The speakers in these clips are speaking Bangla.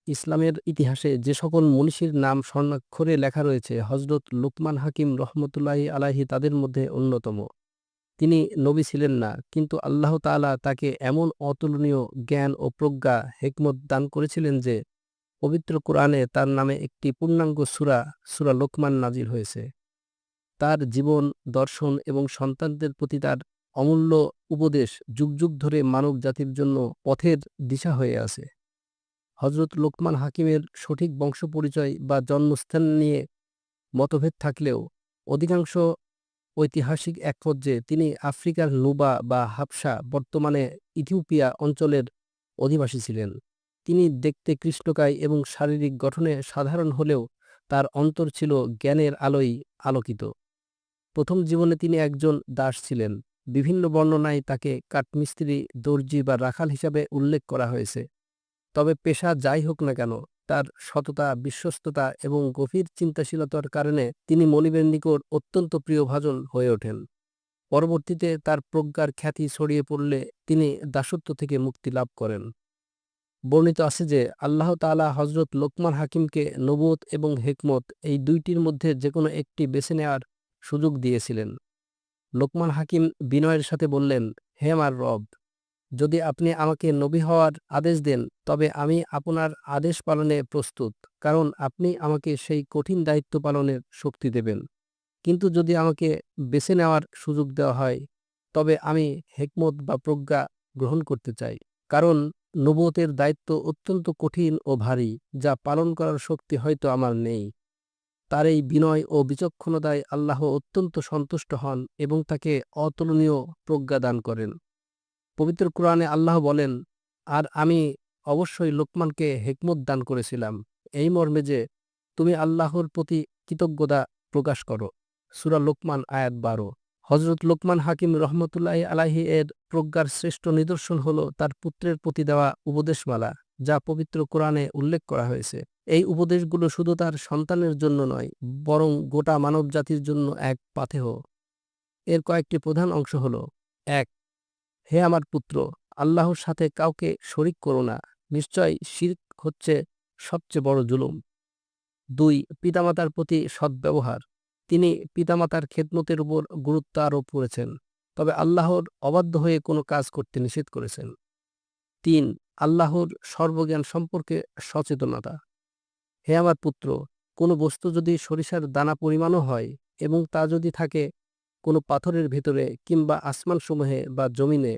ইসলামের ইতিহাসে যে সকল মনীষীর নাম স্বর্ণাক্ষরে লেখা রয়েছে, হযরত লুকমান হাকিম রহমতুল্লাহি আলাইহি তাদের মধ্যে অন্যতম। তিনি নবী ছিলেন না, কিন্তু আল্লাহ তাআলা তাকে এমন অতুলনীয় জ্ঞান ও প্রজ্ঞা, হিকমত দান করেছিলেন যে পবিত্র কোরআনে তার নামে একটি পূর্ণাঙ্গ সূরা, সূরা লোকমান নাজিল হয়েছে। তার জীবন, দর্শন এবং সন্তানদের প্রতি তার অমূল্য উপদেশ যুগ যুগ ধরে মানব জাতির জন্য পথের দিশা হয়ে আছে। হযরত লোকমান হাকিমের সঠিক বংশপরিচয় বা জন্মস্থান নিয়ে মতভেদ থাকলেও অধিকাংশ ঐতিহাসিক একমত যে তিনি আফ্রিকার নুবা বা হাবশা, বর্তমানে ইথিওপিয়া অঞ্চলের অধিবাসী ছিলেন। তিনি দেখতে কৃষ্ণকায় এবং শারীরিক গঠনে সাধারণ হলেও তার অন্তর ছিল জ্ঞানের আলোয় আলোকিত। প্রথম জীবনে তিনি একজন দাস ছিলেন। বিভিন্ন বর্ণনায় তাকে কাঠমিস্ত্রি, দর্জি বা রাখাল হিসাবে উল্লেখ করা হয়েছে। তবে পেশা যাই হোক না কেন, তার সততা, বিশ্বস্ততা এবং গভীর চিন্তাশীলতার কারণে তিনি মনিবের নিকট অত্যন্ত প্রিয়ভাজন হয়ে ওঠেন। পরবর্তীতে তার প্রজ্ঞার খ্যাতি ছড়িয়ে পড়লে তিনি দাসত্ব থেকে মুক্তি লাভ করেন। বর্ণিত আছে যে আল্লাহ তাআলা হযরত লোকমান হাকিমকে নবুয়ত এবং হিকমত এই দুইটির মধ্যে যেকোনো একটি বেছে নেওয়ার সুযোগ দিয়েছিলেন। লোকমান হাকিম বিনয়ের সাথে বললেন, হে আমার রব, যদি আপনি আমাকে নবী হওয়ার আদেশ দেন, তবে আমি আপনার আদেশ পালনে প্রস্তুত, কারণ আপনি আমাকে সেই কঠিন দায়িত্ব পালনের শক্তি দেবেন। কিন্তু যদি আমাকে বেছে নেওয়ার সুযোগ দেওয়া হয়, তবে আমি হিকমত বা প্রজ্ঞা গ্রহণ করতে চাই, কারণ নবুয়তের দায়িত্ব অত্যন্ত কঠিন ও ভারী, যা পালন করার শক্তি হয়তো আমার নেই। তার এই বিনয় ও বিচক্ষণতায় আল্লাহ অত্যন্ত সন্তুষ্ট হন এবং তাকে অতুলনীয় প্রজ্ঞা দান করেন। পবিত্র কোরআনে আল্লাহ বলেন, আর আমি অবশ্যই লোকমানকে হিকমত দান করেছিলাম, এই মর্মে যে তুমি আল্লাহর প্রতি কৃতজ্ঞতা প্রকাশ করো। সূরা লোকমান আয়াত ১২। হযরত লোকমান হাকিম রহমতুল্লাহি আলাইহি এর প্রজ্ঞার শ্রেষ্ঠ নিদর্শন হল তার পুত্রের প্রতি দেওয়া উপদেশমালা, যা পবিত্র কোরআনে উল্লেখ করা হয়েছে। এই উপদেশগুলো শুধু তার সন্তানের জন্য নয়, বরং গোটা মানবজাতির জন্য এক পাথেয়। এর কয়েকটি প্রধান অংশ হল: ১. হে আমার পুত্র, আল্লাহর সাথে কাউকে শরিক করো না। নিশ্চয় শিরক হচ্ছে সবচেয়ে বড় জুলুম। ২. পিতামাতার প্রতি সদ্ব্যবহার। তিনি পিতামাতার খেদমতের উপর গুরুত্ব আরোপ করেছেন, তবে আল্লাহর অবাধ্য হয়ে কোনো কাজ করতে নিষেধ করেছেন। ৩. আল্লাহর সর্বজ্ঞান সম্পর্কে সচেতনতা। হে আমার পুত্র, কোনো বস্তু যদি সরিষার দানা পরিমাণও হয় এবং তা যদি থাকে কোনো পাথরের ভেতরে কিংবা আসমানসমূহে বা জমিনে,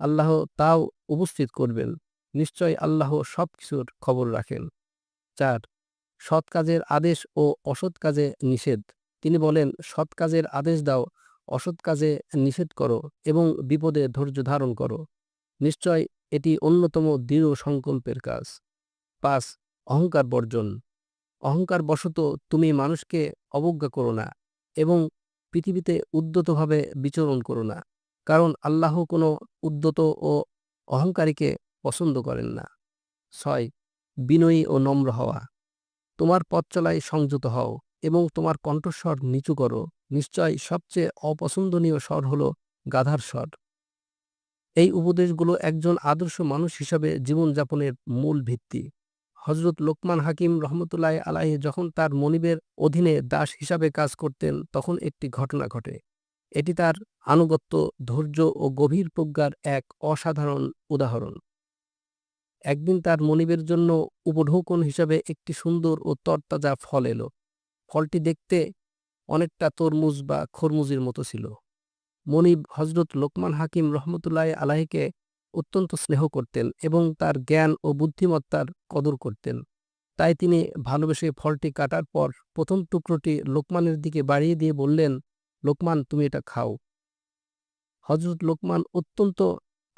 আল্লাহ তাও উপস্থিত করবেন। নিশ্চয় আল্লাহ সবকিছুর খবর রাখেন। ৪. সৎ কাজের আদেশ ও অসৎ কাজে নিষেধ। তিনি বলেন, সৎ কাজের আদেশ দাও, অসৎ কাজে নিষেধ করো এবং বিপদে ধৈর্য ধারণ করো। নিশ্চয় এটি অন্যতম দৃঢ় সংকল্পের কাজ। ৫. অহংকার বর্জন। অহংকার বশত তুমি মানুষকে অবজ্ঞা করো না এবং পৃথিবীতে উদ্যতভাবে বিচরণ করো না, কারণ আল্লাহ কোনো উদ্যত ও অহংকারীকে পছন্দ করেন না। ৬. বিনয়ী ও নম্র হওয়া। তোমার পথ চলায় সংযত হও এবং তোমার কণ্ঠস্বর নিচু করো। নিশ্চয় সবচেয়ে অপছন্দনীয় স্বর হল গাধার স্বর। এই উপদেশগুলো একজন আদর্শ মানুষ হিসাবে জীবনযাপনের মূল ভিত্তি। হযরত লোকমান হাকিম রহমতুল্লাহি আলাইহি যখন তার মনিবের অধীনে দাস হিসাবে কাজ করতেন, তখন একটি ঘটনা ঘটে। এটি তার আনুগত্য, ধৈর্য ও গভীর প্রজ্ঞার এক অসাধারণ উদাহরণ। একদিন তার মনিবের জন্য উপঢৌকন হিসাবে একটি সুন্দর ও তরতাজা ফল এলো। ফলটি দেখতে অনেকটা তরমুজ বা খরমুজের মতো ছিল। মনিব হযরত লোকমান হাকিম রহমতুল্লাহি আলাইহিকে অত্যন্ত স্নেহ করতেন এবং তার জ্ঞান ও বুদ্ধিমত্তার কদর করতেন। তাই তিনি ভালোবেসে ফলটি কাটার পর প্রথম টুকরোটি লোকমানের দিকে বাড়িয়ে দিয়ে বললেন, লোকমান, তুমি এটা খাও। হযরত লোকমান অত্যন্ত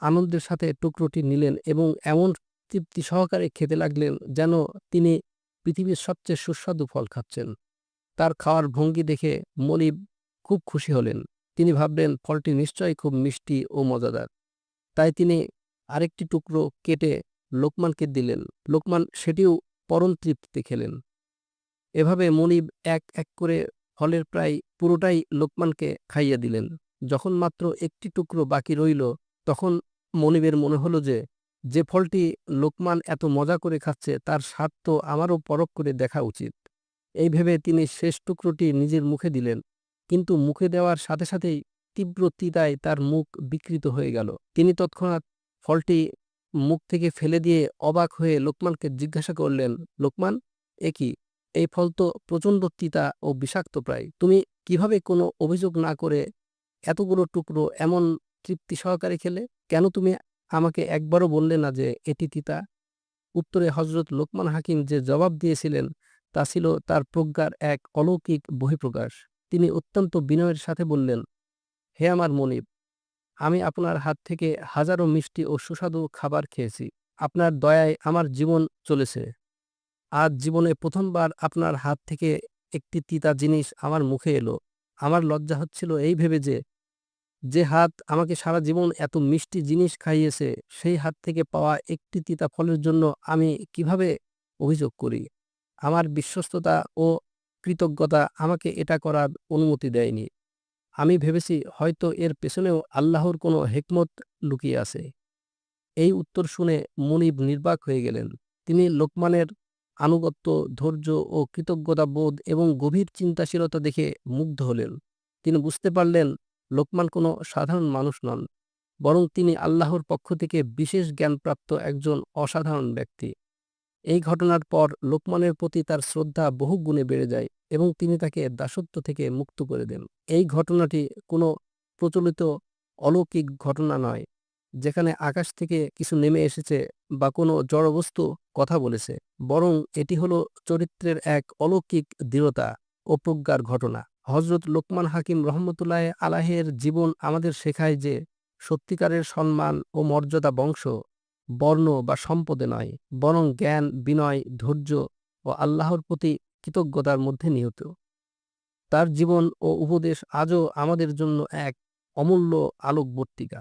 আনন্দের সাথে টুকরোটি নিলেন এবং এমন তৃপ্তি সহকারে খেতে লাগলেন যেন তিনি পৃথিবীর সবচেয়ে সুস্বাদু ফল খাচ্ছেন। তার খাওয়ার ভঙ্গি দেখে মনিব খুব খুশি হলেন। তিনি ভাবলেন, ফলটি নিশ্চয়ই খুব মিষ্টি ও মজাদার। তাই তিনি আরেকটি টুকরো কেটে লোকমানকে দিলেন। লোকমান সেটিও পরম তৃপ্তিতে খেলেন। এভাবে মনিব এক এক করে ফলের প্রায় পুরোটাই লোকমানকে খাইয়ে দিলেন। যখন মাত্র একটি টুকরো বাকি রইল, তখন মনিবের মনে হলো যে যে ফলটি লোকমান এত মজা করে খাচ্ছে তার স্বাদ তো আমারও পরখ করে দেখা উচিত। এই ভেবে তিনি শেষ টুকরোটি নিজের মুখে দিলেন, কিন্তু মুখে দেওয়ার সাথে সাথেই তীব্র তিতায় তার মুখ বিকৃত হয়ে গেল। তিনি তৎক্ষণাৎ ফলটি মুখ থেকে ফেলে দিয়ে অবাক হয়ে লোকমানকে জিজ্ঞাসা করলেন, লোকমান, এ কি? এই ফল তো প্রচণ্ড তিতা ও বিষাক্ত প্রায়। তুমি কিভাবে কোনো অভিযোগ না করে এতগুলো টুকরো এমন তৃপ্তি সহকারে খেলে? কেন তুমি আমাকে একবারও বললে না যে এটি তিতা? উত্তরে হযরত লোকমান হাকিম যে জবাব দিয়েছিলেন তা ছিল তার প্রজ্ঞার এক অলৌকিক বহিঃপ্রকাশ। তিনি অত্যন্ত বিনয়ের সাথে বললেন, হে আমার মনিব, আমি আপনার হাত থেকে হাজারো মিষ্টি ও সুস্বাদু খাবার খেয়েছি। আপনার দয়ায় আমার জীবন চলেছে। আজ জীবনে প্রথমবার আপনার হাত থেকে একটি তিতা জিনিস আমার মুখে এলো। আমার লজ্জা হচ্ছিল এই ভেবে যে হাত আমাকে সারা জীবন এত মিষ্টি জিনিস খাইয়েছে, সেই হাত থেকে পাওয়া একটি তিতা ফলের জন্য আমি কিভাবে অভিযোগ করি? আমার বিশ্বস্ততা ও কৃতজ্ঞতা আমাকে এটা করার অনুমতি দেয়নি। আমি ভেবেছি হয়তো এর পেছনেও আল্লাহর কোনো হিকমত লুকিয়ে আছে। এই উত্তর শুনে মুনিব নির্বাক হয়ে গেলেন। তিনি লোকমানের আনুগত্য, ধৈর্য ও কৃতজ্ঞতাবোধ এবং গভীর চিন্তাশীলতা দেখে মুগ্ধ হলেন। তিনি বুঝতে পারলেন লোকমান কোনো সাধারণ মানুষ নন, বরং তিনি আল্লাহর পক্ষ থেকে বিশেষ জ্ঞানপ্রাপ্ত একজন অসাধারণ ব্যক্তি। এই ঘটনার পর লোকমানের প্রতি তার শ্রদ্ধা বহু গুণে বেড়ে যায় এবং তিনি তাকে দাসত্ব থেকে মুক্ত করে দেন। এই ঘটনাটি কোনো প্রচলিত অলৌকিক ঘটনা নয়, যেখানে আকাশ থেকে কিছু নেমে এসেছে বা কোনো জড়বস্তু কথা বলেছে, বরং এটি হলো চরিত্রের এক অলৌকিক দৃঢ়তা ও প্রজ্ঞার ঘটনা। হযরত লোকমান হাকিম রহমতুল্লাহ আলাইহির জীবন আমাদের শেখায় যে সত্যিকারের সম্মান ও মর্যাদা বংশ, বর্ণ বা সম্পদে নয়, বরং জ্ঞান, বিনয়, ধৈর্য ও আল্লাহর প্রতি কৃতজ্ঞতার মধ্যে নিহিত। তার জীবন ও উপদেশ আজও আমাদের জন্য এক অমূল্য আলোকবর্তিকা।